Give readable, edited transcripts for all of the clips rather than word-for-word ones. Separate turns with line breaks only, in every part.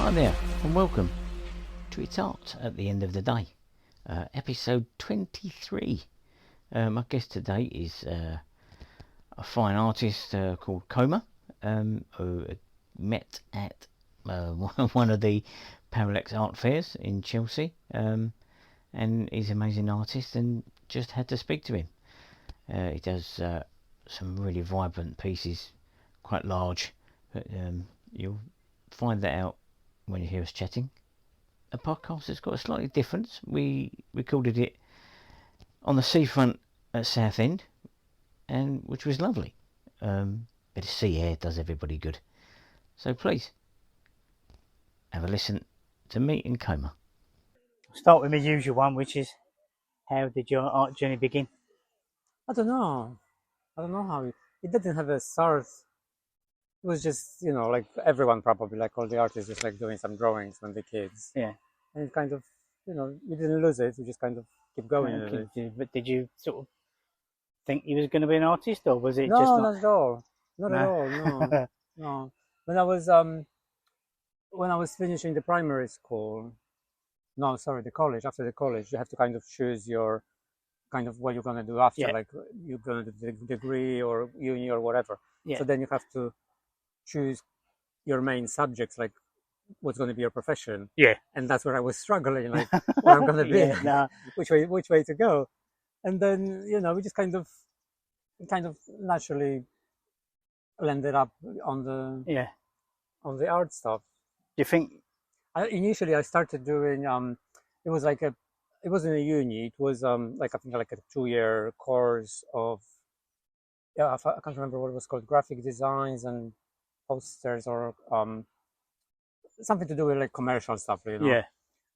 Hi there, and welcome to It's Art at the End of the Day, episode 23. My guest today is a fine artist called Komar, who met at one of the Parallax art fairs in Chelsea, and he's an amazing artist, and just had to speak to him. He does some really vibrant pieces, quite large, but you'll find that out when you hear us chatting. A podcast has got a slightly difference. We recorded it on the seafront at Southend, and which was lovely. Bit of sea air does everybody good. So please have a listen to me and Komar. Start with my usual one, which is, how did your art journey begin?
I don't know how it didn't have a start. It was just, like everyone probably, like all the artists, just like doing some drawings when they're kids.
Yeah.
And it kind of, we didn't lose it. We just kind of keep going.
But did you sort of think you was going to be an artist, or was it
No,
just
not at all. Not at all. No, no. When I was finishing the primary school, the college. After the college, you have to kind of choose your kind of what you're going to do after.
Yeah.
Like you're going to do the degree or uni or whatever.
Yeah.
So then you have to choose your main subjects, like what's going to be your profession.
Yeah.
And that's where I was struggling, like where I'm going to be,
Yeah,
which way to go. And then we just kind of naturally landed up on the art stuff.
Do you think?
Initially I started doing it wasn't a uni, it was like I think like a 2-year course of I can't remember what it was called, graphic designs and posters, or something to do with like commercial stuff,
Yeah.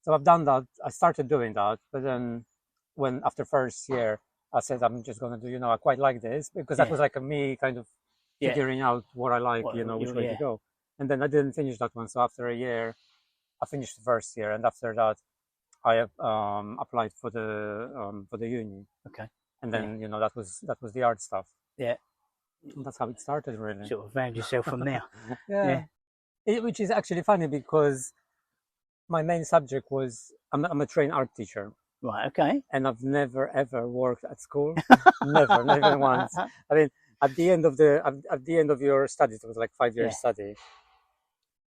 So I've done that. I started doing that, but then when after first year I said I'm just gonna do, I quite like this, because that was like me kind of figuring out what I like, which way to go. And then I didn't finish that one, so after a year I finished the first year, and after that I applied for the uni.
Okay.
And then that was the art stuff.
Yeah.
And that's how it started, really.
Sort of found yourself from there.
Yeah. Which is actually funny, because my main subject was I'm a trained art teacher.
Right. Okay.
And I've never ever worked at school. never, not even once. I mean, at the end of your studies, it was like 5-year study.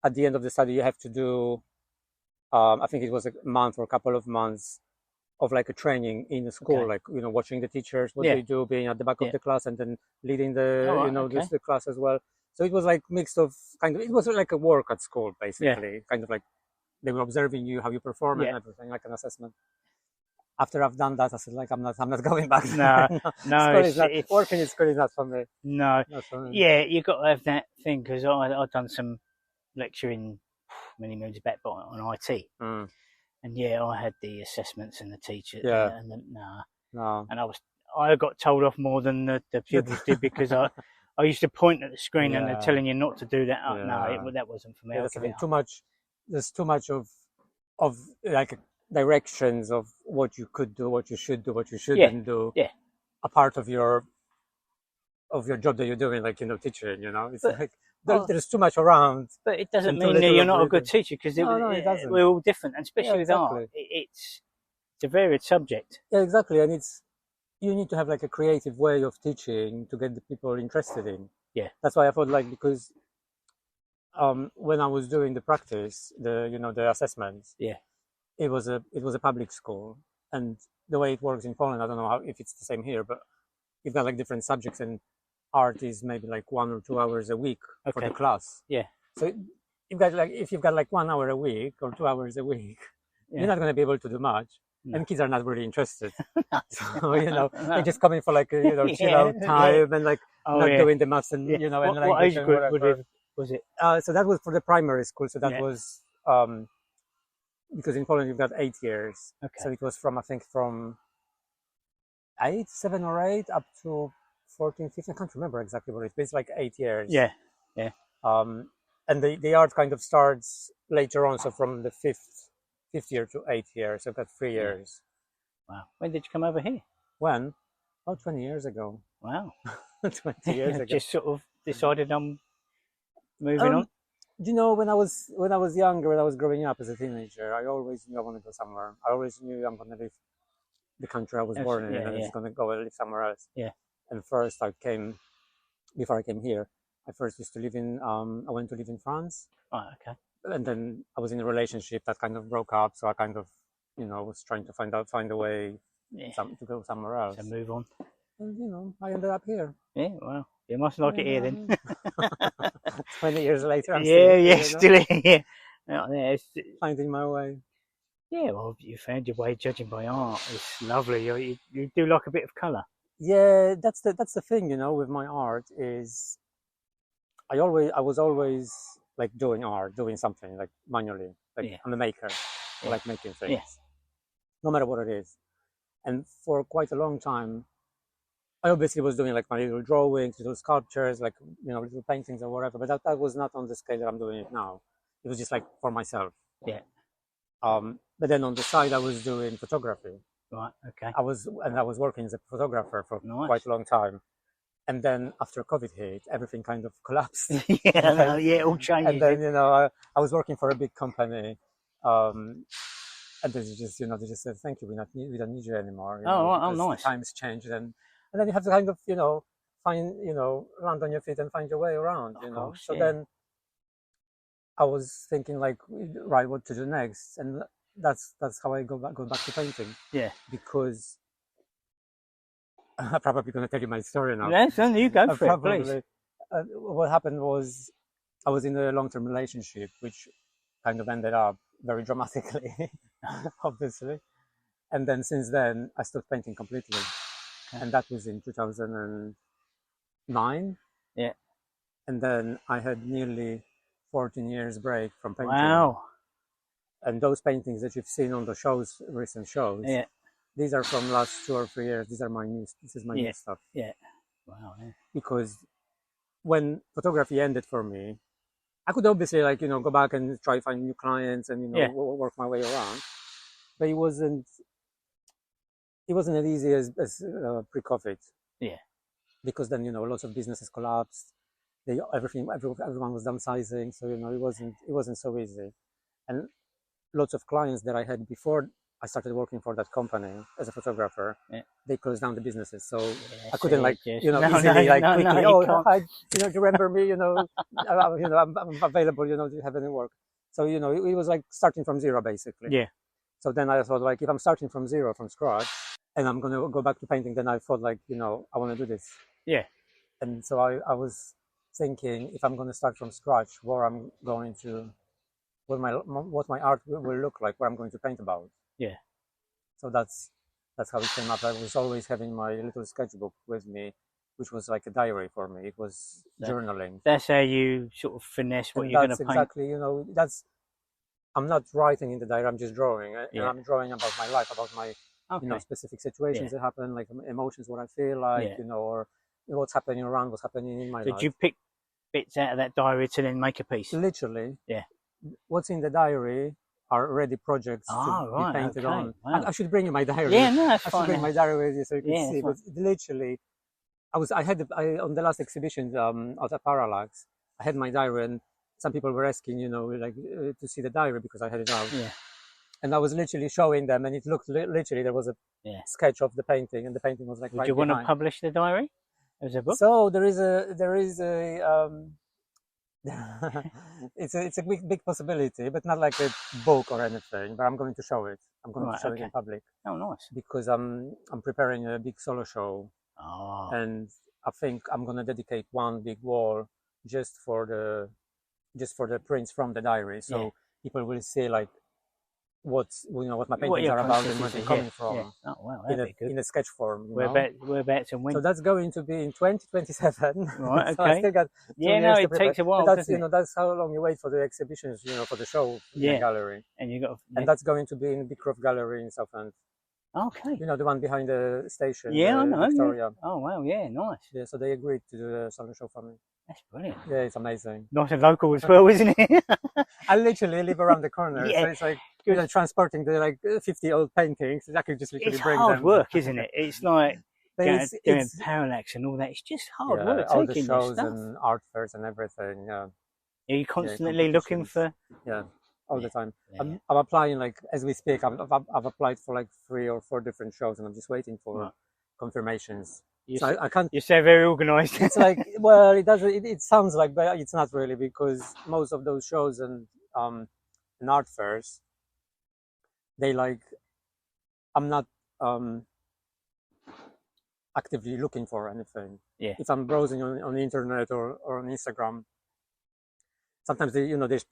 At the end of the study, you have to do, I think it was a month or a couple of months of like a training in the school, like watching the teachers, what they do, being at the back of the class, and then leading the the class as well. So it was like mixed of it was like a work at school, basically, kind of like they were observing you, how you perform and everything, like an assessment. After I've done that, I said, like, I'm not going back.
No,
working in school is not for me.
No, yeah, you got to have that thing, because I've done some lecturing many moons back on IT, and I had the assessments and the teachers, and I got told off more than the pupils did, because I used to point at the screen and they're telling you not to do that. That wasn't for me.
There's too much of like directions of what you could do, what you should do, what you shouldn't do.
Yeah.
A part of your job that you're doing, like teaching. It's there's too much around.
But it doesn't mean that you're not a good teacher, because
it doesn't.
We're all different, and especially with art, it's a varied subject.
Yeah, exactly, and you need to have like a creative way of teaching to get the people interested in.
Yeah,
that's why I thought, like, because when I was doing the practice, the assessments, it was a public school, and the way it works in Poland, I don't know if it's the same here, but you've got like different subjects, and art is maybe like 1 or 2 hours a week for the class.
Yeah.
So if you've got like 1 hour a week or 2 hours a week, you're not going to be able to do much. No. And kids are not really interested. So, they're just coming for like a, chill out time and like not doing the maths and, and
what age group was it?
So that was for the primary school. So that was, because in Poland you've got 8 years. Okay. So it was from 7 or 8 up to 14, 15. I can't remember exactly what it is, but it's like 8 years.
Yeah. Yeah.
And the art kind of starts later on. So from the fifth year to 8th year, so I've got 3 years.
Wow. When did you come over here?
When? Oh, 20 years ago.
Wow.
20 years ago.
Just sort of decided I'm moving on?
you know, when I was younger, when I was growing up as a teenager, I always knew I want to go somewhere. I always knew I'm going to leave the country I was born in,
Yeah,
and I'm
yeah,
just going to go and live somewhere else.
yeah.
And first, before I came here, I first used to live in. I went to live in France,
Right, okay.
and then I was in a relationship that kind of broke up. So I kind of, you know, was trying to find a way
Yeah.
to go somewhere else.
So move on.
And you know, I ended up here.
Yeah, well, you must like it here then.
20 years later, I'm
Yeah,
still here,
yeah,
you know,
still here. Yeah,
finding my way.
yeah, well, you found your way judging by art. It's lovely. You do like a bit of colour.
Yeah, that's the thing, you know, with my art is I was always like doing art, doing something like manually. Like
Yeah.
I'm a maker. I
Yeah.
like making things,
Yeah.
no matter what it is. And for quite a long time, I obviously was doing like my little drawings, little sculptures, like, you know, little paintings or whatever. But that was not on the scale that I'm doing it now. It was just like for myself.
Yeah.
But then on the side, I was doing photography.
Right, okay.
I was working as a photographer for
Nice.
quite a long time. And then after COVID hit, everything kind of collapsed.
Yeah, no, yeah, it all changes.
And then, you know, I was working for a big company. And they just, you know, they just said, thank you, we don't need you anymore. You know,
Oh, nice.
Times changed. And then you have to kind of, you know, land on your feet and find your way around, you know.
Course,
So
yeah.
then I was thinking like, right, what to do next? And that's how I go back to painting.
Yeah.
Because I'm probably going to tell you my story now.
Yes, then you go for it, please.
What happened was I was in a long-term relationship, which kind of ended up very dramatically, obviously. And then since then, I stopped painting completely. Okay. And that was in 2009.
Yeah.
And then I had nearly 14 years break from painting.
Wow.
And those paintings that you've seen on the shows, recent shows,
yeah,
these are from last 2 or 3 years. This is my new stuff.
Yeah. Wow. Yeah.
Because when photography ended for me, I could obviously, like, you know, go back and try to find new clients and, you know, work my way around. But it wasn't as easy as pre-COVID.
Yeah.
Because then, you know, lots of businesses collapsed. Everyone was downsizing, so, you know, it wasn't so easy. And lots of clients that I had before I started working for that company as a photographer, they closed down the businesses. So I couldn't quickly, do you remember me? You know, I'm available. You know, do you have any work? So, you know, it was like starting from zero basically.
Yeah.
So then I thought, like, if I'm starting from zero, from scratch, and I'm going to go back to painting, then I thought, like, you know, I want to do this.
Yeah.
And so I was thinking, if I'm going to start from scratch, what my art will look like, what I'm going to paint about.
Yeah.
So that's how it came up. I was always having my little sketchbook with me, which was like a diary for me. It was journaling.
That's how you sort of finesse what you're going to paint.
Exactly, you know, I'm not writing in the diary, I'm just drawing. And I'm drawing about my life, about my, you know, specific situations that happen, like emotions, what I feel like, you know, or what's happening around, what's happening in my life.
Did you pick bits out of that diary to then make a piece?
Literally.
Yeah.
What's in the diary are already projects to be painted on. Wow. I should bring you my diary.
Yeah, no, that's fine.
I should bring my diary with you so you can see. But literally, on the last exhibition at Parallax, I had my diary, and some people were asking, you know, like to see the diary because I had it out. Yeah. And I was literally showing them, and it looked literally there was a sketch of the painting, and the painting was like. Would you want to
publish the diary as a book?
So there is a it's a big possibility, but not like a book or anything. But I'm going to show it. I'm going to show it in public.
Oh, nice!
Because I'm preparing a big solo show, and I think I'm going to dedicate one big wall just for the prints from the diary, so people will see like what my paintings are about and where they're coming from. Yeah. Oh wow, in a sketch form.
Whereabouts and when?
So that's going to be in 2027.
Right. Okay.
So I still got
it takes a while.
But that's that's how long you wait for the exhibitions, for the show in the gallery.
And
and that's going to be in Beecroft Gallery in Southend.
Okay.
The one behind the station.
Yeah, I know.
Victoria.
Yeah. Oh wow, yeah, nice.
Yeah, so they agreed to do the solo show for me.
That's brilliant.
Yeah, it's amazing.
Nice and local as well, isn't it?
I literally live around the corner, so it's like transporting the 50 old paintings. I could just literally bring them.
It's hard work, isn't it? It's like doing parallax and all that. It's just hard work.
All the shows and art fairs and everything.
Are you constantly looking for?
Yeah, all the time.
Yeah.
I'm applying like as we speak. I've applied for like 3 or 4 different shows, and I'm just waiting for confirmations. So I can't.
You say very organised.
It's like, well, it doesn't. It sounds like, but it's not really, because most of those shows and art fairs, they like, I'm not actively looking for anything.
Yeah.
If I'm browsing on the internet or on Instagram, sometimes they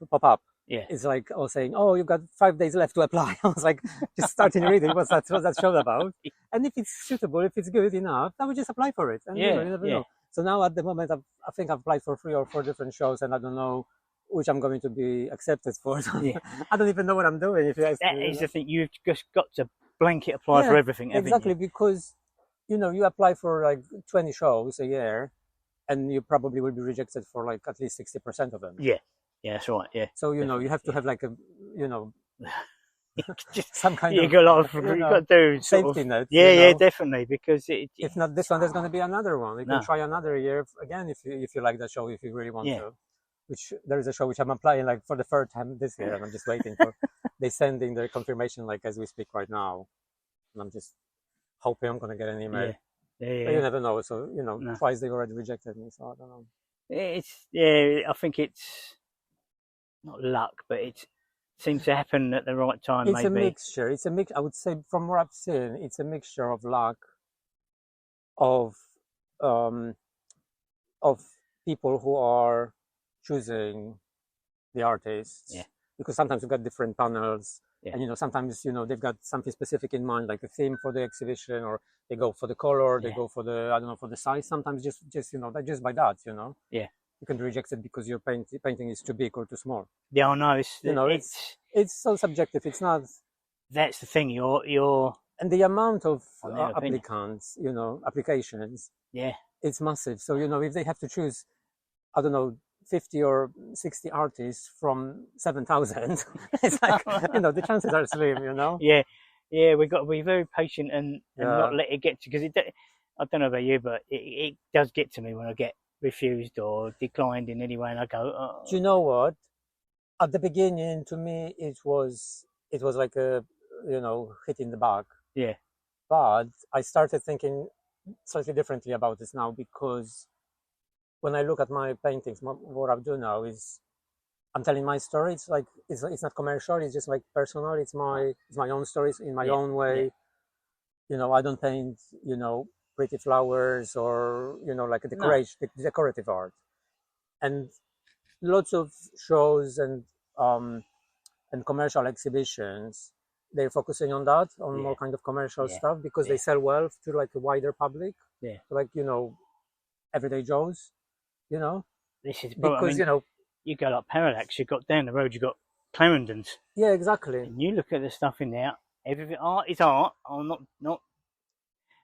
pop up.
Yeah.
It's like, saying, "Oh, you've got 5 days left to apply." I was like, just starting reading what's that show about, and if it's suitable, if it's good enough, I would just apply for it. And you never know. So now at the moment, I think I've applied for 3 or 4 different shows, and I don't know which I'm going to be accepted for.
Yeah.
I don't even know what I'm doing. If you ask me,
is the thing. You've just got to blanket apply for everything.
Exactly, because you apply for like 20 shows a year, and you probably will be rejected for like at least 60% of them.
Yeah. Yeah, that's right. Yeah.
So you have to have like a some kind of.
You got a lot of. You got to do
safety net.
Yeah, definitely. Because
if not this one, there's going to be another one. You can try another year again if you like the show, if you really want to. Which there is a show which I'm applying like for the 3rd time this year, and I'm just waiting for. They sending their confirmation like as we speak right now, and I'm just hoping I'm going to get an email.
Yeah.
But you never know. So twice they already rejected me, so I don't know.
I think it's not luck, but it seems to happen at the right time.
It's a mixture. It's a mix. I would say, from what I've seen, it's a mixture of luck, of people who are choosing the artists.
Yeah.
Because sometimes you've got different panels.
Yeah.
And sometimes they've got something specific in mind, like a theme for the exhibition, or they go for the color, they go for the, I don't know, for the size. Sometimes just just by that,
Yeah.
You can be rejected because your painting is too big or too small.
Yeah, I know.
It's so subjective. It's not.
That's the thing. You're
and the amount of applicants, applications.
Yeah.
It's massive. So if they have to choose, I don't know, 50 or 60 artists from 7,000, it's like the chances are slim.
Yeah. We've got to be very patient and not let it get to, because I don't know about you, but it does get to me when I get refused or declined in any way, and I go, oh.
Do you know what? At the beginning, to me, it was like a hit in the back.
Yeah.
But I started thinking slightly differently about this now, because when I look at my paintings, what I do now is I'm telling my story. It's like it's not commercial. It's just like personal. It's my own stories in my own way. Yeah. I don't paint pretty flowers or like a decorative art. And lots of shows and commercial exhibitions, they're focusing on that, on more kind of commercial stuff, because they sell well to like a wider public.
Yeah.
Like everyday Joes.
This is
because
you go like Parallax, you've got down the road, you've got Clarendon's.
Yeah, exactly.
And you look at the stuff in there, everything art is art. I'm not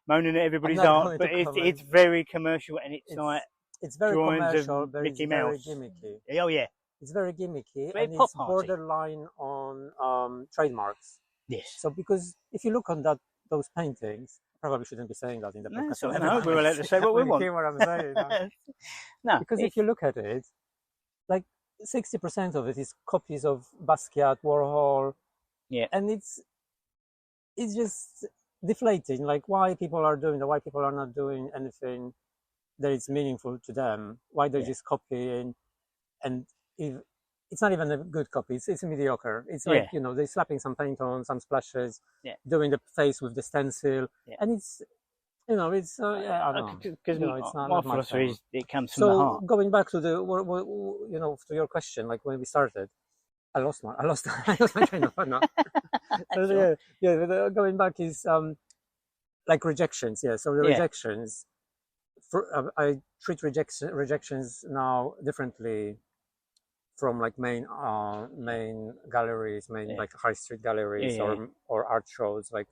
moaning at everybody's art, but it's very commercial, and it's
very commercial,
very
gimmicky.
Oh yeah,
it's very gimmicky,
very
and it's borderline on trademarks.
Yes.
So because if you look on those paintings, I probably shouldn't be saying that in the podcast.
No, we're allowed to say what we want.
Hear what I'm saying?
No,
because if you look at it, like 60% of it is copies of Basquiat, Warhol.
Yeah.
And it's just deflating. Like, why people are doing that, why people are not doing anything that is meaningful to them, why they're just copying, and if it's not even a good copy, it's mediocre. It's like they're slapping some paint on, some splashes, doing the face with the stencil, and it's I don't know,
because
it's not
my
much
philosophy is it comes from
so
the heart.
Going back to to your question, like when we started, I lost my train of thought now. Going back is like rejections. Yeah, so the rejections. I treat rejections now differently from like main galleries, like high street galleries or art shows, like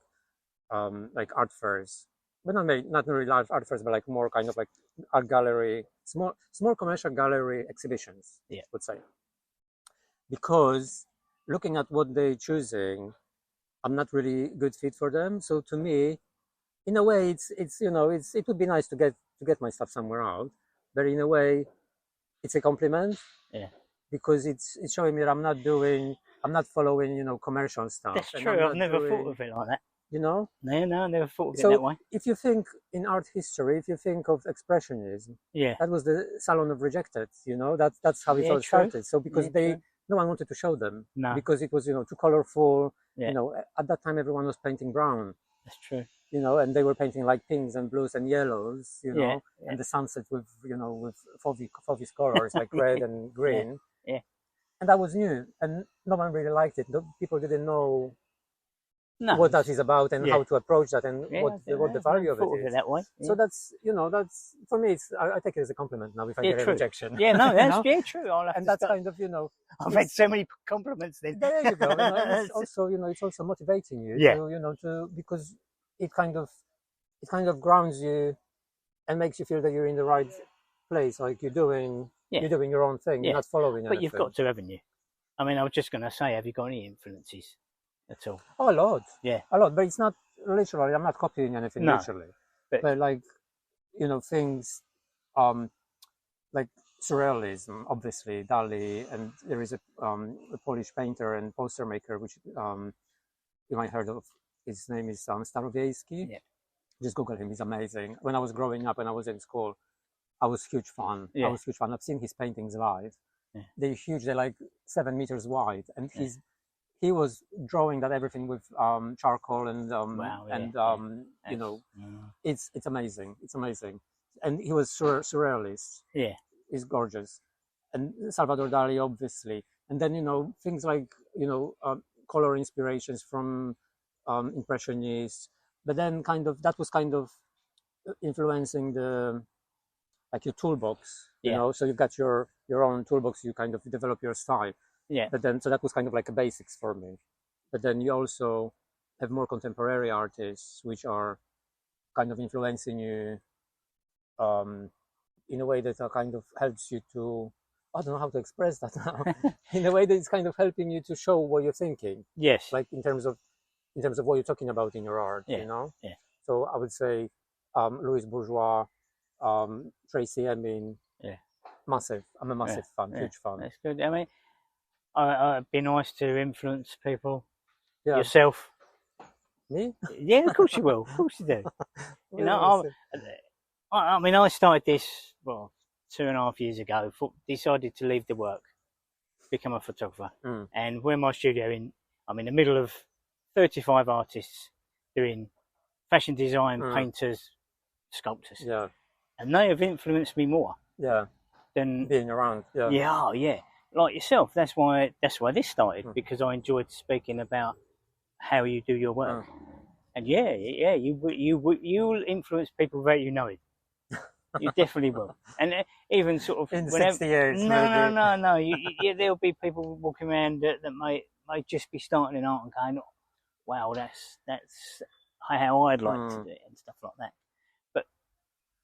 art fairs. But not really large art fairs, but like more kind of like art gallery, small commercial gallery exhibitions. I would say, because looking at what they're choosing, I'm not really good fit for them. So to me, in a way, it would be nice to get my stuff somewhere out, but in a way, it's a compliment.
Yeah.
because it's showing me that I'm not following, commercial stuff.
That's
and
true.
I'm
I've
not
never
doing,
thought of it like that.
No,
I never thought of it
so
that way.
if you think in art history, if you think of expressionism,
Yeah.
that was the Salon of Rejected. That's how it all
True.
started. So because
Yeah, true.
no one wanted to show them,
No.
because it was too colorful.
Yeah.
At that time everyone was painting brown.
That's true.
And they were painting like pinks and blues and yellows.
Yeah.
And the sunset with with fauve colors like red and green.
Yeah.
And that was new, and no one really liked it. People didn't know
No.
what that is about and
Yeah.
how to approach that and
Yeah,
what the value of
thought
it
of
is.
it that way. Yeah.
So that's for me. I take it as a compliment now if I
Yeah,
get a
true.
rejection.
Yeah, no, that's
know?
yeah, true. I'll have
And
to
that's
start.
kind of
I've had so many compliments then.
there you go. And it's also it's also motivating you
Yeah.
to because it kind of grounds you and makes you feel that you're in the right place. Like you're doing your own thing.
Yeah.
You're not following
But
anything.
you've got to, haven't you? I mean, I was just going to say, have you got any influences at all?
Oh, a lot.
Yeah.
A lot, but it's not literally. I'm not copying anything
No,
literally.
but
like, things like surrealism, obviously, Dali, and there is a Polish painter and poster maker, which you might heard of. His name is Starowiejski.
Yeah.
Just Google him. He's amazing. When I was growing up and I was in school, I was huge fan.
Yeah.
I was huge fan. I've seen his paintings live.
Yeah.
They're huge. They're like 7 meters wide, and
Yeah.
he was drawing that everything with charcoal and
Wow, yeah,
and it's amazing. It's amazing, and he was surrealist.
Yeah.
He's gorgeous, and Salvador Dali, obviously, and then things like color inspirations from impressionists, but then that was kind of influencing like your toolbox, so you've got your own toolbox, you kind of develop your style.
Yeah.
But then, so that was kind of like a basics for me. But then you also have more contemporary artists, which are kind of influencing you in a way that kind of helps you to, I don't know how to express that now, in a way that it's kind of helping you to show what you're thinking.
Yes.
Like in terms of what you're talking about in your art,
Yeah. Yeah.
So I would say Louis Bourgeois, Tracy Emin.
Yeah.
Massive. I'm a massive fan, huge fan.
That's good. I mean, it'd be nice to influence people.
Yeah.
Yourself.
Me?
Yeah, of course you will. Of course you do. I mean, I started this 2.5 years ago. Decided to leave the work, become a photographer, and we're my studio I'm in the middle of 35 artists doing fashion design, painters, sculptors.
Yeah.
And they have influenced me more.
Yeah.
Than
being around. Yeah.
Yeah. Yeah. Like yourself. That's why this started, because I enjoyed speaking about how you do your work. And you'll influence without you knowing. You definitely will. And even sort of
in 60 years.
No. There'll be people walking around that might just be starting in art and going, wow, that's how I'd like to do it and stuff like that. But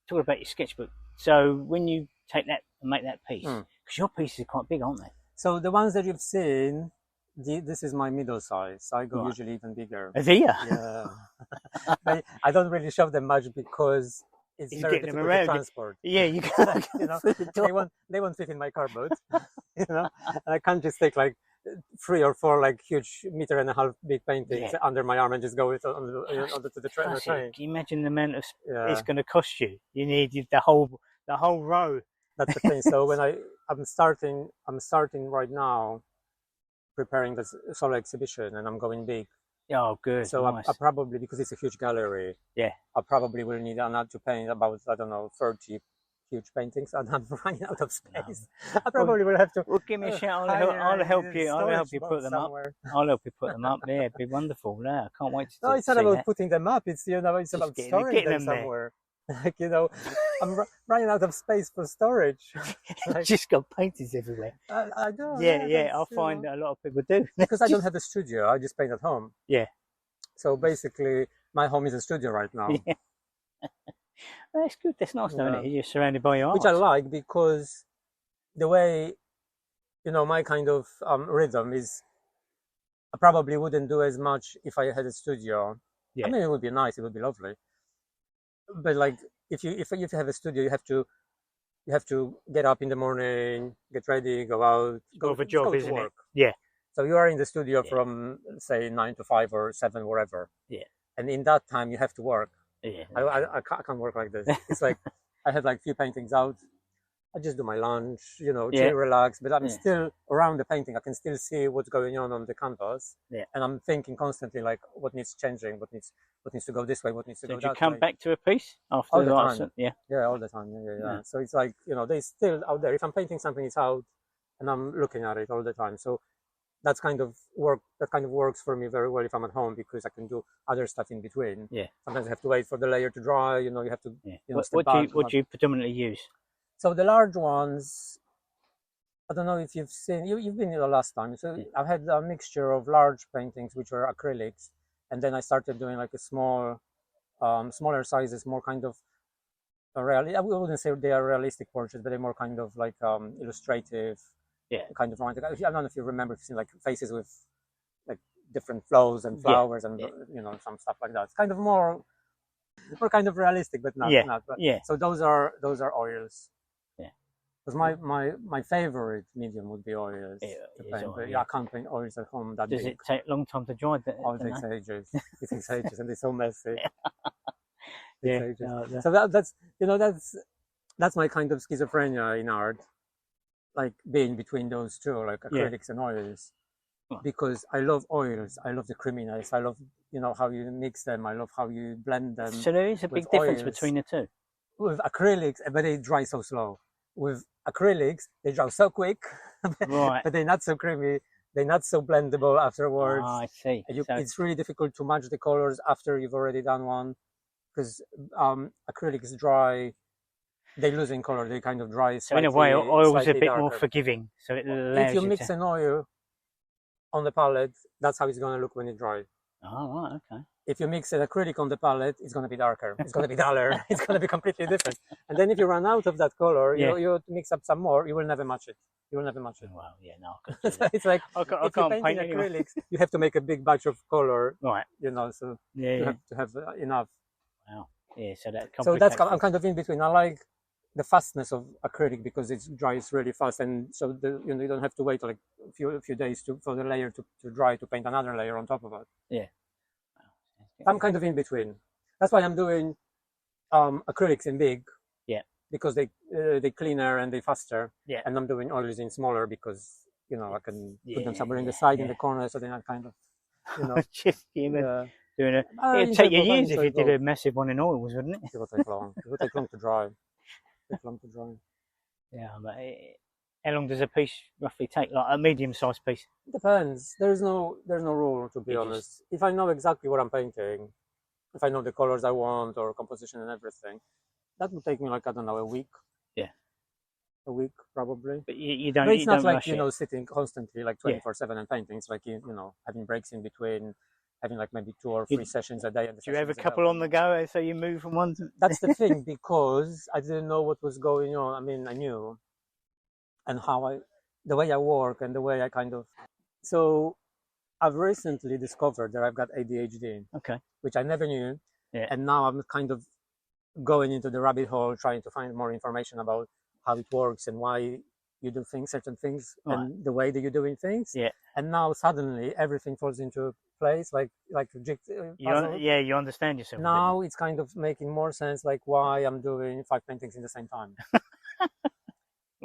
talk about your sketchbook. So when you take that and make that piece, because your pieces are quite big, aren't they?
So the ones that you've seen, this is my middle size. I go usually even bigger.
Do you?
Yeah. But I don't really show them much because it's very difficult to transport.
Yeah, you can.
They won't fit in my car boot. And I can't just take like 3 or 4 like huge 1.5 meter big paintings under my arm and just go onto the train.
Can you imagine the amount of it's going to cost you? You need the whole row.
That's the thing. So when I'm starting right now, preparing the solo exhibition, and I'm going big.
Oh, good.
So
nice.
I probably, because it's a huge gallery.
Yeah.
I probably will need to paint about 30 huge paintings, and I'm running out of space. No. I probably will have to.
Well, give me a shout. I'll help you. I'll help you put them
somewhere.
up. I'll help you put them up. Yeah, it'd be wonderful. No, I can't wait to.
No, it's not about putting them up. It's it's about storing them somewhere. Like I'm running out of space for storage.
Just got paintings everywhere.
I do.
Yeah. I'll find a lot of people do
because I don't have a studio. I just paint at home.
Yeah.
So basically, my home is a studio right now.
Yeah. That's good. That's nice, isn't it? You're surrounded by your art.
Which I like, because the way, my kind of rhythm is, I probably wouldn't do as much if I had a studio.
Yeah.
I mean, it would be nice. It would be lovely. But like, if you have a studio, you have to you have to get up in the morning, get ready, go out,
More of a job,
go to
isn't it?
work.
Yeah.
So you are in the studio
Yeah.
from say 9 to 5 or 7, wherever.
Yeah.
And in that time, you have to work.
Yeah.
I can't work like this. It's like I have like few paintings out. I just do my lunch, you know,
Yeah.
chill, relax. But I'm
Yeah.
still around the painting. I can still see what's going on the canvas.
Yeah.
And I'm thinking constantly like what needs changing, what needs to go this way, what needs to
So
go
did you
that
come
way.
back to a piece after
All the
like,
time.
yeah.
Yeah, all the time. Yeah.
Yeah.
So it's like, you know, they're still out there. If I'm painting something, it's out, and I'm looking at it all the time. So that's kind of work. That kind of works for me very well if I'm at home, because I can do other stuff in between.
Yeah.
Sometimes I have to wait for the layer to dry. You know, you have to.
Yeah.
You know,
What do you predominantly use?
So the large ones, I don't know if you've seen. You've been here the last time. So
Yeah.
I've had a mixture of large paintings, which were acrylics, and then I started doing like a smaller sizes, more kind of I wouldn't say they are realistic portraits, but they're more kind of like illustrative,
Yeah.
kind of romantic. I don't know if you remember, if you've seen like faces with like different flows and flowers and you know, some stuff like that. It's kind of more kind of realistic, but not. But,
Yeah.
So those are oils.
Yeah.
Because my favorite medium would be oils to paint, but I can't paint oils at home that
Does
big.
it take a long time to dry?
Oh, it takes ages. It takes ages, and they're so messy.
Yeah.
So that's you know, that's my kind of schizophrenia in art, like being between those two, like acrylics and oils, because I love oils. I love the creaminess. I love, you know, how you mix them. I love how you blend them.
So there is a big difference between the two.
With acrylics, but they dry so slow. With acrylics, they dry so quick,
Right.
but they're not so creamy. They're not so blendable afterwards.
Ah, I see.
It's really difficult to match the colors after you've already done one, because acrylics dry, they lose in color. They kind of dry.
So in a way, oil is a bit
darker.
more forgiving. So it allows
if you mix an oil on the palette, that's how it's going to look when it dries.
Oh, right, okay.
If you mix an acrylic on the palette, it's going to be darker. It's going to be duller. It's going to be completely different. And then if you run out of that color, you mix up some more. You will never match it. You will never match it.
Well, yeah, no.
It's like
I
if
can't
you're painting
paint
acrylics, you have to make a big batch of color.
Right.
You know, so
Yeah.
you have to have enough.
Wow. Yeah. So that.
So that's I'm kind of in between. I like the fastness of acrylic because it dries really fast, and so you don't have to wait like a few days for the layer to dry to paint another layer on top of it.
Yeah.
I'm kind of in between. That's why I'm doing acrylics in big.
Yeah.
Because they cleaner and they faster.
Yeah.
And I'm doing oils in smaller because, you know, I can put them somewhere in the side, in the corner, so they're not kind of, you know.
Just doing it. It'd take you years if you did a massive one in oils, wouldn't it?
It would take long. It would take long to dry.
Yeah, but how long does a piece roughly take? Like a medium-sized piece?
It depends. There's no rule, to be honest. If I know exactly what I'm painting, if I know the colors I want or composition and everything, that would take me like, I don't know, a week.
Yeah.
A week probably.
But you don't.
But it's not like,
rush
you know, sitting constantly like 24/7 and painting. It's like, you know, having breaks in between, having like maybe 2 or 3 sessions a day. And
do you have a couple on the go, so you move from one to...
That's the thing, because I didn't know what was going on. I mean, I knew, and the way I work and the way I kind of. So I've recently discovered that I've got ADHD.
Okay.
Which I never knew.
Yeah.
And now I'm kind of going into the rabbit hole, trying to find more information about how it works and why you do certain things, and the way that you're doing things.
Yeah.
And now suddenly everything falls into place, like a jigsaw puzzle.
You understand yourself.
Now it's kind of making more sense, like why I'm doing 5 paintings in the same time.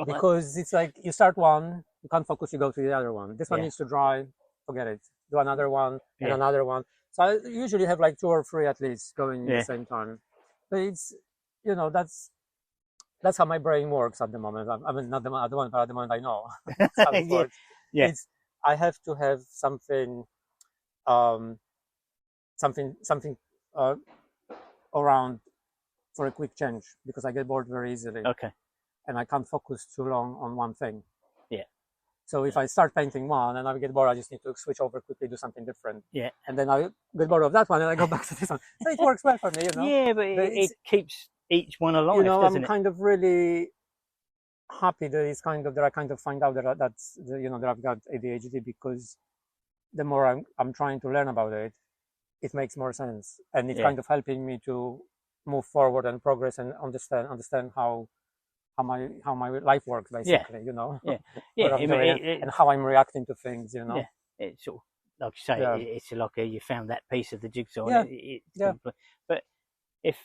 Because it's like you start one, you can't focus, you go to the other one. This one needs to dry, forget it. Do another one and another one. So I usually have like 2 or 3 at least going at the same time. But it's, you know, that's how my brain works at the moment. I mean, not at the moment, but at the moment I know. That's how it works. I have to have something, around for a quick change, because I get bored very easily.
Okay.
And I can't focus too long on one thing.
Yeah.
So if I start painting one and I get bored, I just need to switch over quickly, do something different.
Yeah.
And then I get bored of that one and I go back to this one. So it works well for me, you know.
Yeah, but it keeps each one alive,
you know,
doesn't
I'm kind of really happy that it's kind of that I kind of find out that that I've got ADHD, because the more I'm trying to learn about it, it makes more sense, and it's kind of helping me to move forward and progress and understand how how my life works, basically. You know,
Yeah.
what I'm doing and how I'm reacting to things. You know.
Yeah. It's sort of, like you say,
Yeah.
it's like you found that piece of the jigsaw.
Yeah.
And it's
Yeah.
But if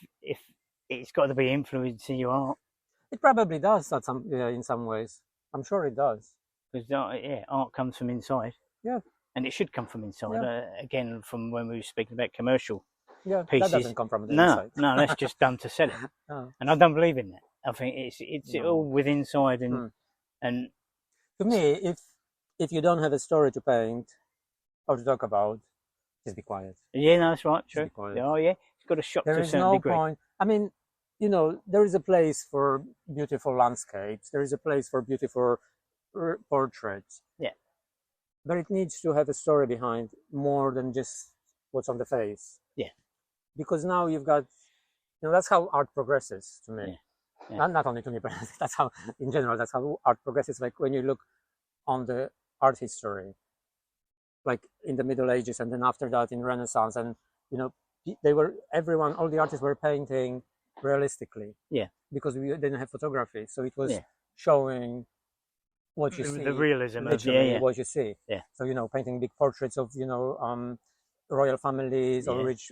it's got to be influencing your art,
it probably does at some in some ways. I'm sure it does.
because art comes from inside.
Yeah.
And it should come from inside.
Yeah.
Again, from when we were speaking about commercial
Yeah,
pieces,
that doesn't come from the
no,
inside.
no, that's just done to sell it.
Oh.
And I don't believe in that. I think it's
No.
all with inside and
to me, if you don't have a story to paint or to talk about, just be quiet.
Yeah, no, that's right.
Just
True.
be quiet.
Oh, yeah, it's got to shock
There
to a
is
certain
no
degree.
point. I mean, you know, there is a place for beautiful landscapes. There is a place for beautiful portraits.
Yeah.
But it needs to have a story behind more than just what's on the face.
Yeah.
Because now you've got, you know, that's how art progresses to me.
Yeah. Yeah.
Not only to me, but that's how, in general, that's how art progresses. Like when you look on the art history, like in the Middle Ages, and then after that in Renaissance, and you know, all the artists were painting realistically.
Yeah.
Because we didn't have photography, so it was
Yeah.
showing what you see,
The realism of
literally what you see.
Yeah.
So you know, painting big portraits of royal families or rich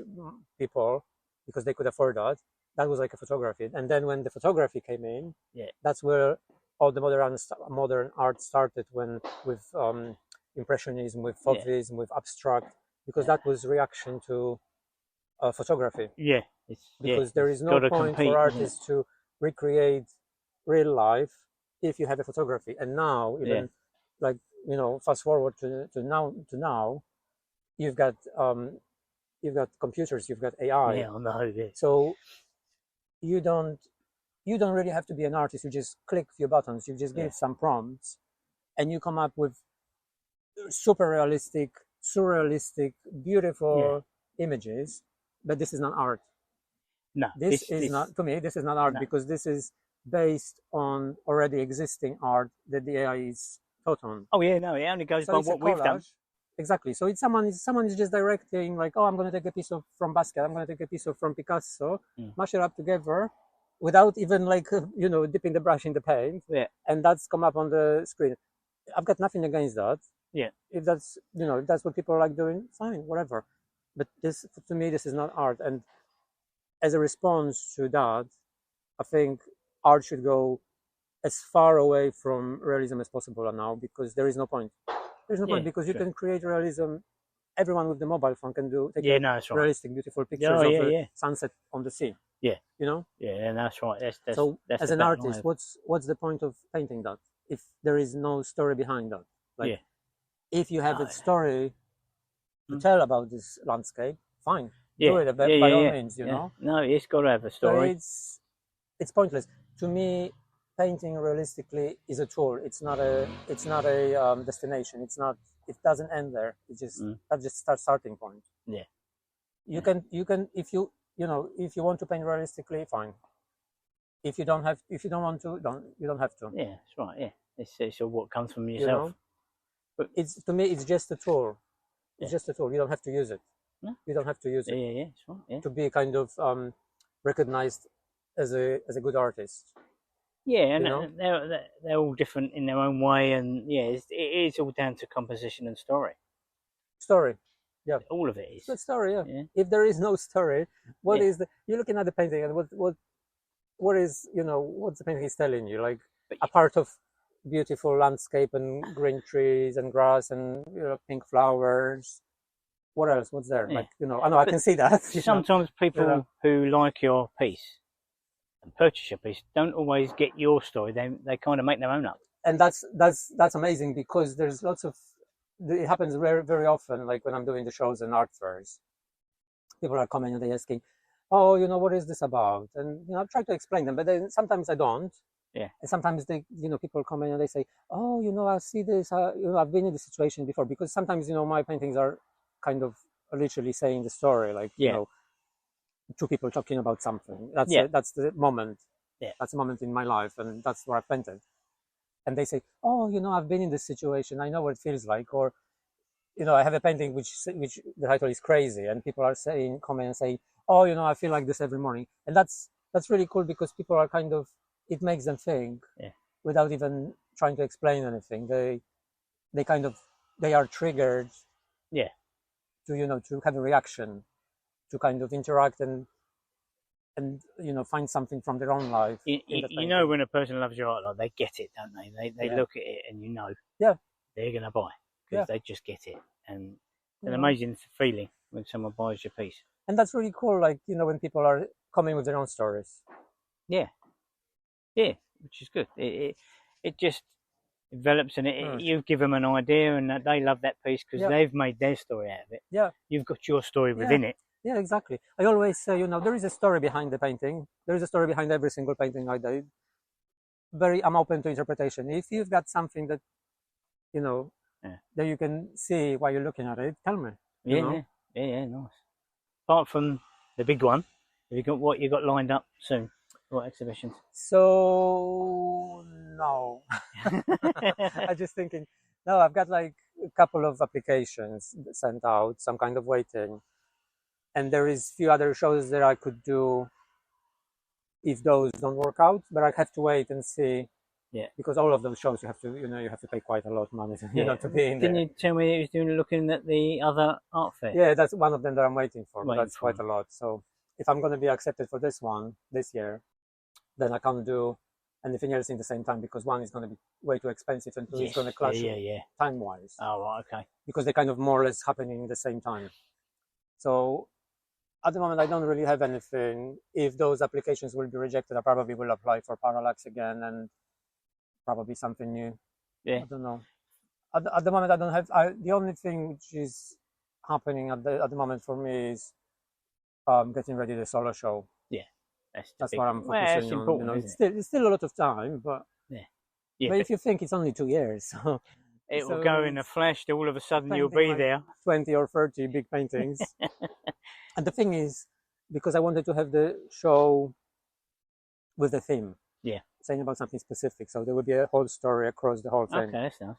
people because they could afford that. That was like a photography. And then when the photography came in, that's where all the modern art started. With impressionism, with Fauvism, with abstract, because that was reaction to photography.
Yeah.
Because there is no point for artists to recreate real life if you have a photography. And now, even like, you know, fast forward to now, you've got computers, you've got AI.
Yeah, I know. Yeah.
So you don't really have to be an artist. You just click a few buttons, you just give some prompts, and you come up with super realistic, surrealistic, beautiful images. But this is not art.
No,
this is not, to me, this is not art, because this is based on already existing art that the AI is taught on.
Oh yeah, no, it only goes by what we've done.
Exactly. So it's someone is just directing, like, oh, I'm going to take a piece from Basquiat, I'm going to take a piece from Picasso, mash it up together, without even like dipping the brush in the paint.
Yeah.
And that's come up on the screen. I've got nothing against that.
Yeah.
If that's if that's what people like doing, fine, whatever. But this, to me, this is not art. And as a response to that, I think art should go as far away from realism as possible now, because there is no point. There's no point, because you can create realism. Everyone with the mobile phone can take realistic, beautiful pictures of the sunset on the sea.
Yeah.
You know?
Yeah, and that's right.
That's as an artist, what's the point of painting that if there is no story behind that? Like, if you have a story to tell about this landscape, fine. Do it by all means, you know.
No, it's got to have a story.
But it's pointless. To me, painting realistically is a tool. It's not a destination. It doesn't end there. It just that's just starting point.
Yeah.
You can if you want to paint realistically, fine. If you don't want to, you don't have to.
Yeah, that's right. Yeah, it's all what comes from yourself.
But to me, it's just a tool. It's just a tool. You don't have to use it.
No.
You don't have to use it.
Yeah, that's right. Yeah.
To be kind of recognized as a good artist.
Yeah, and they're all different in their own way, and it is all down to composition and story.
Story, yeah.
All of it is.
The story, yeah. If there is no story, what is you're looking at the painting, and what is what's the painting is telling you? Like, a part of beautiful landscape and green trees and grass and pink flowers. What else? What's there? Like, I know I can see that.
Sometimes people who like your piece and purchase your piece don't always get your story. They kind of make their own up.
And that's amazing, because there's lots of, it happens very, very often, like when I'm doing the shows and art fairs. People are coming and they're asking, oh, what is this about? And I try to explain them, but then sometimes I don't.
Yeah.
And sometimes people come in and they say, oh, I see this, I've been in this situation before, because sometimes, my paintings are kind of literally saying the story, like, two people talking about something. That's the moment.
Yeah.
That's the moment in my life, and that's what I painted. And they say, oh, I've been in this situation, I know what it feels like. Or, I have a painting which the title is Crazy, and people are come in and say, oh, I feel like this every morning. And that's really cool, because people are kind of it makes them think
Yeah.
without even trying to explain anything. They are triggered.
Yeah.
To have a reaction, to kind of interact and find something from their own life.
You know when a person loves your art, like they get it, don't they? They
Yeah.
look at it and
Yeah.
they're gonna buy because
Yeah.
they just get it, and it's
You
an
know?
amazing feeling when someone buys your piece.
And that's really cool. Like when people are coming with their own stories.
Yeah, which is good. It just develops, and you give them an idea, and they love that piece because
Yeah.
they've made their story out of it.
Yeah.
You've got your story within it.
Yeah, exactly. I always say, there is a story behind the painting. There is a story behind every single painting I did. I'm open to interpretation. If you've got something that, that you can see while you're looking at it, tell me.
Yeah, nice. Apart from the big one, have you got what you got lined up soon? What exhibitions?
So no, I'm just thinking. No, I've got like a couple of applications sent out, some kind of waiting, and there is few other shows that I could do if those don't work out. But I have to wait and see.
Yeah.
Because all of those shows you have to pay quite a lot of money to, to be in there.
Didn't you tell me he was looking at the other art fair?
Yeah, that's one of them that I'm waiting for. But that's quite a lot. So if I'm going to be accepted for this one this year, then I can't do anything else in the same time because one is going to be way too expensive and two is going to clash time-wise.
Oh, right, okay.
Because they're kind of more or less happening in the same time. So at the moment, I don't really have anything. If those applications will be rejected, I probably will apply for parallax again and probably something new.
Yeah.
I don't know. At the moment, I don't have. The only thing which is happening at the moment for me is getting ready the solo show.
Yeah.
That's what I'm focusing on. It's still a lot of time, but but if you think it's only 2 years,
it will go in a flash. All of a sudden, you'll be like there.
20 or 30 big paintings. And the thing is, because I wanted to have the show with a theme.
Yeah.
Saying about something specific, so there would be a whole story across the whole thing.
Okay, that's nice.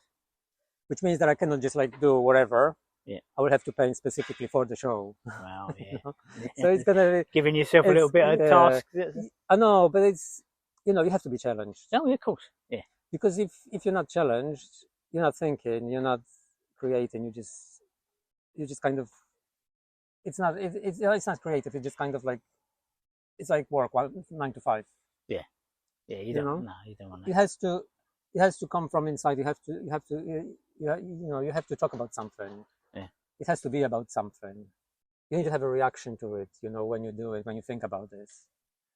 Which means that I cannot just like do whatever.
Yeah.
I will have to paint specifically for the show.
Wow, yeah.
So it's gonna be
giving yourself a little bit of a task.
I know, but it's you have to be challenged.
Oh, yeah, of course. Yeah.
Because if you're not challenged, you're not thinking, you're not creating. You just kind of. It's not creative. It's just kind of like it's like work 9 to 5.
Yeah. Yeah, you don't want that.
It has to come from inside. You have to talk about something.
Yeah.
It has to be about something. You need to have a reaction to it, when you do it, when you think about this.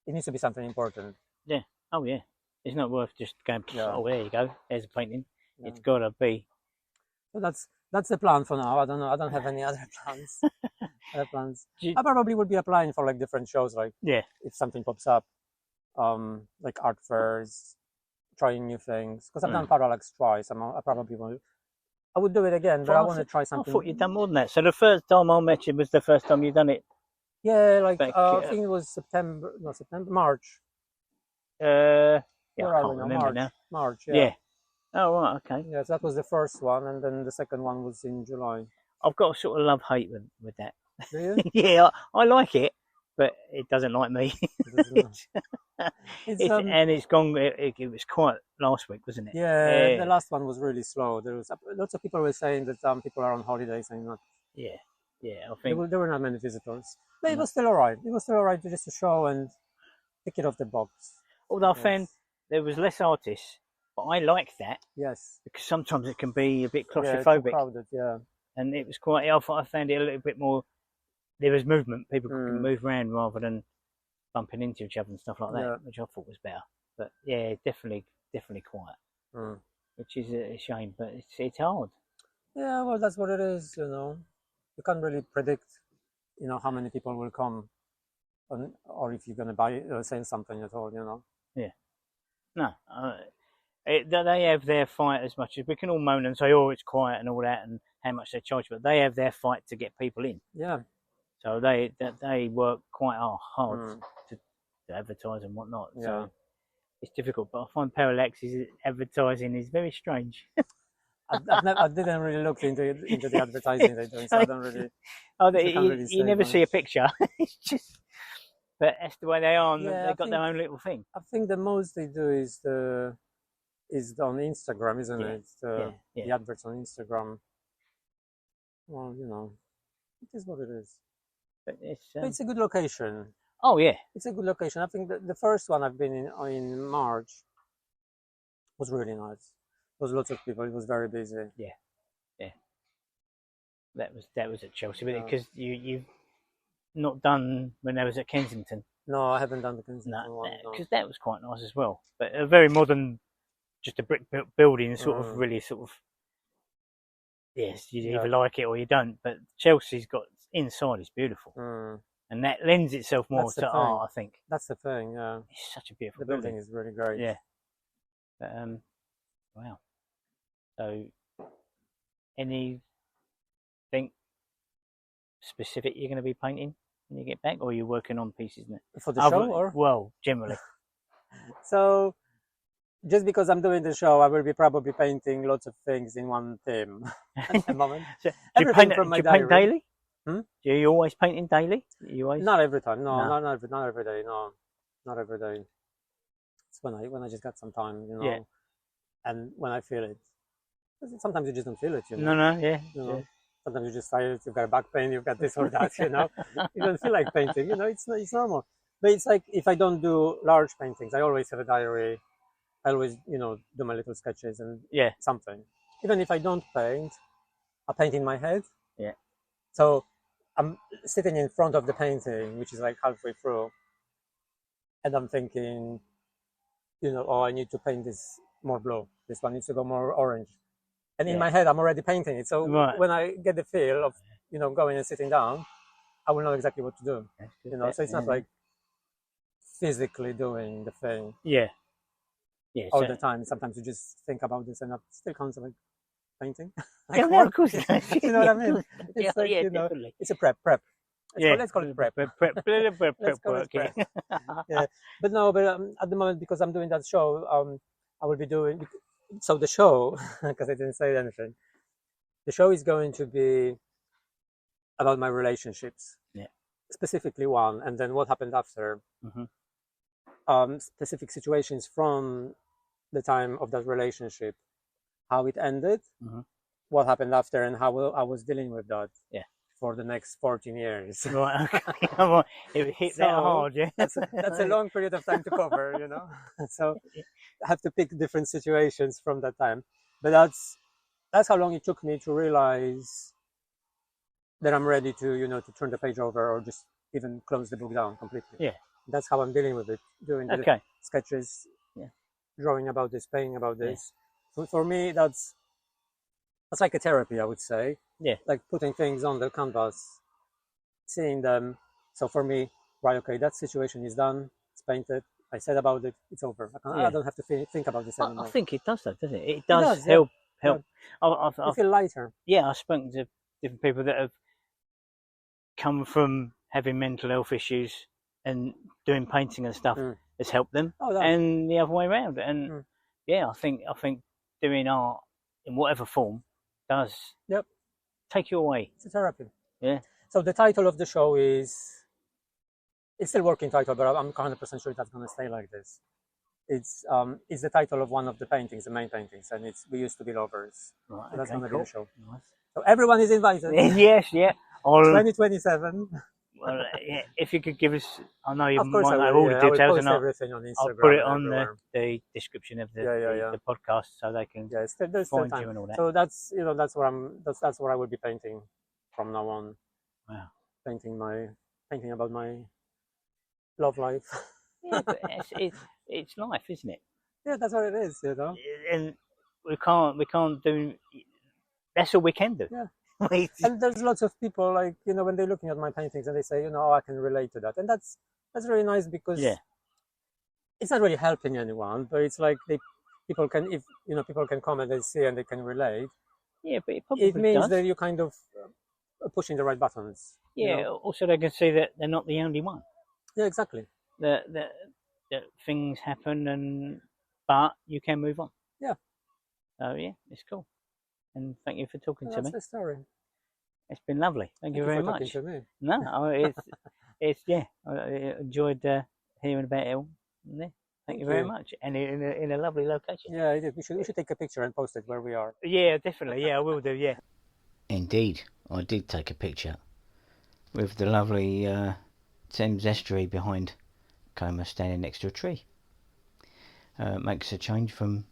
It needs to be something important.
Yeah. Oh, yeah. It's not worth just going, oh, there you go. There's a painting.
Yeah.
It's got to be.
So that's the plan for now. I don't know. I don't have any other plans. I probably would be applying for like different shows, like if something pops up. Like art fairs, trying new things. Because I've done parallax twice. I probably will. I would do it again, but I want to try something.
I thought you'd done more than that. So the first time I met you was the first time you'd done it.
Yeah, like I think it was March.
I can't remember now.
March. Yeah.
Yeah. Oh, right, okay.
Yeah, so that was the first one, and then the second one was in July.
I've got a sort of love-hate with that.
Do you?
Yeah, I like it, but it doesn't like me. It's gone. It was quiet last week, wasn't it?
Yeah, the last one was really slow. There was lots of people were saying that people are on holidays and not.
Yeah, I think
there were not many visitors, but it was still alright. It was still alright just to show and pick it off the box.
Although I found there was less artists, but I like that.
Yes,
because sometimes it can be a bit claustrophobic.
Yeah, crowded, yeah.
And it was quite. I found it a little bit more. There was movement. People could move around rather than bumping into each other and stuff like that, which I thought was better. But yeah, definitely quiet, which is a shame. But it's hard.
Yeah, well, that's what it is. You can't really predict, how many people will come, or if you're going to buy sell something at all.
Yeah. No. They have their fight as much as we can all moan and say, oh, it's quiet and all that, and how much they charge, but they have their fight to get people in.
Yeah.
So they work quite hard to advertise and whatnot.
Yeah.
So it's difficult, but I find Parallax's advertising is very strange.
I didn't really look into the advertising they're doing, so I don't really.
You never see a picture. It's just but that's the way they are, and
Yeah,
they've got their own little thing.
I think the most they do is on Instagram, isn't
Yeah,
it?
yeah.
The adverts on Instagram. Well, it is what it is.
But
But it's a good location.
oh yeah,
It's a good location. I think the first one I've been in March was really nice. There was lots of people. It was very busy.
yeah. That was at Chelsea,
Yeah.
because you've not done when I was at Kensington.
No, I haven't done the Kensington
No,
one. No.
because that was quite nice as well. But a very modern, just a brick building, sort of
Mm.
really sort of. Yes, you
Yeah.
either like it or you don't. But Chelsea's got inside is beautiful,
Mm.
and that lends itself more
That's the
to
thing.
art. I think
That's the thing. Yeah,
it's such a beautiful
the building is really great.
Yeah. But, wow. So, anything specific you're going to be painting when you get back, or are you working on pieces now?
For the show, or
well, generally.
so. Just because I'm doing the show, I will be probably painting lots of things in one theme at the moment.
So, do you
Everything
paint,
from my
do you paint
diary.
daily?
Hmm?
Do you always painting daily? You always?
Not every time. No,
No.
not every day. No, not every day. It's when I just got some time,
Yeah.
and when I feel it. Sometimes you just don't feel it,
No, yeah.
know. Sometimes you're just tired. You've got back pain. You've got this or that. You don't feel like painting. It's normal. But it's like if I don't do large paintings, I always have a diary. I always, do my little sketches and
Yeah.
something. Even if I don't paint, I paint in my head.
Yeah.
So I'm sitting in front of the painting, which is like halfway through, and I'm thinking, oh, I need to paint this more blue. This one needs to go more orange. And in
Yeah.
my head, I'm already painting it. So
Right.
when I get the feel of, going and sitting down, I will know exactly what to do.
That's good.
So it's not like physically doing the thing.
Yeah. Yeah.
All the time. Sometimes you just think about this and it still counts like painting.
Yeah, no, of course.
You know what I mean? It's
Yeah,
like,
definitely.
it's a prep. Let's call it prep.
Prep
Let's call it
work. Yeah.
prep. Yeah. But no, at the moment, because I'm doing that show, I will be doing, so the show, because I didn't say anything, the show is going to be about my relationships.
Yeah.
Specifically one, and then what happened after.
Mhm.
Specific situations from the time of that relationship, how it ended,
Mhm.
what happened after, and how I was dealing with that.
Yeah.
For the next 14 years.
Right. Okay. It hit that
So,
hard. Yeah.
That's a long period of time to cover, So I have to pick different situations from that time. But that's how long it took me to realize that I'm ready to, to turn the page over or just even close the book down completely.
Yeah.
That's how I'm dealing with it, doing the
Okay.
sketches,
Yeah.
drawing about this, painting about this. So for me, that's like a therapy, I would say.
Yeah.
Like putting things on the canvas, seeing them. So for me, right, okay, that situation is done. It's painted. I said about it. It's over. I don't have to think about this anymore.
I think it does, though, doesn't it? It does
yeah.
help.
You feel lighter.
Yeah, I've spoken to different people that have come from having mental health issues, and doing painting and stuff has helped them, and the other way around. And yeah, I think doing art in whatever form does take you away.
It's a therapy.
Yeah.
So the title of the show it's still working title, but I'm 100% sure that's going to stay like this. It's the title of one of the paintings, the main paintings, and it's We Used to Be Lovers.
Right,
so that's going to be the show.
Nice.
So everyone is invited.
Yes, yeah.
2027.
Well, yeah, if you could give us, I know you
Of course
might
I
know
will,
all the
I will
details,
post
and
everything on Instagram.
I'll put it on
everywhere.
the description of the
the
podcast, so they can
there's still
find
time.
you and all that.
So that's that's what I will be painting from now on.
Wow.
Painting about my love life.
Yeah, but it's life, isn't it?
Yeah, that's what it is,
And we can't do. That's all we can do.
Yeah. And there's lots of people, like, when they're looking at my paintings and they say, oh, I can relate to that. And that's really nice, because it's not really helping anyone, but it's like people can comment and see and they can relate.
Yeah, but it
means
does.
that you're kind of pushing the right buttons.
Yeah, also they can see that they're not the only one.
Yeah, exactly.
That things happen, but you can move on.
Yeah.
So yeah, it's cool. And thank you for talking to me.
That's the story.
It's been lovely. Thank you very
for
much.
talking to me.
No, it's I enjoyed hearing about it all. Yeah, thank you very much, and in a lovely location.
Yeah, I did. We should take a picture and post it where we are.
Yeah, definitely. Yeah, I will do. Yeah.
Indeed, I did take a picture with the lovely Thames estuary behind Komar standing next to a tree. Makes a change from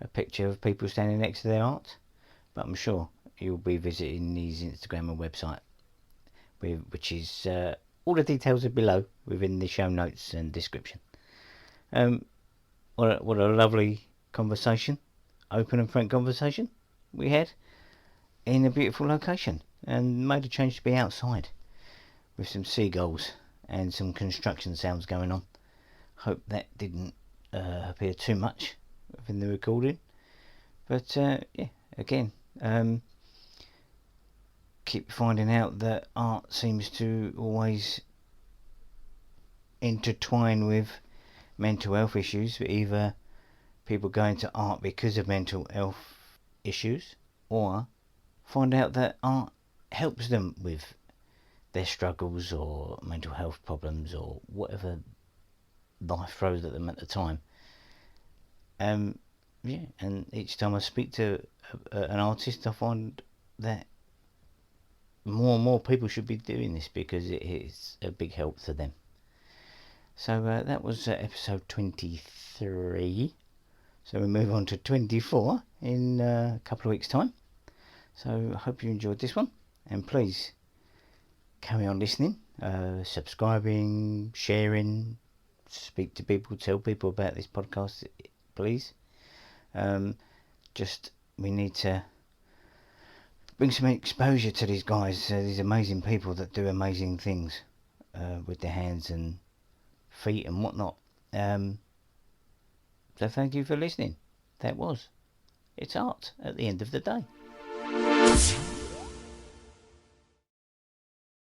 a picture of people standing next to their art, but I'm sure you'll be visiting his Instagram and website, which is all the details are below within the show notes and description. What a lovely conversation, open and frank conversation we had in a beautiful location, and made a change to be outside with some seagulls and some construction sounds going on. Hope that didn't appear too much within the recording, but yeah, again, keep finding out that art seems to always intertwine with mental health issues, either people go into art because of mental health issues, or find out that art helps them with their struggles or mental health problems or whatever life throws at them at the time. Yeah, and each time I speak to an artist, I find that more and more people should be doing this because it is a big help to them. So that was episode 23. So we move on to 24 in a couple of weeks' time. So I hope you enjoyed this one, and please carry on listening, subscribing, sharing, speak to people, tell people about this podcast, please. Just we need to bring some exposure to these guys, these amazing people that do amazing things with their hands and feet and whatnot. So thank you for listening. It's art at the end of the day.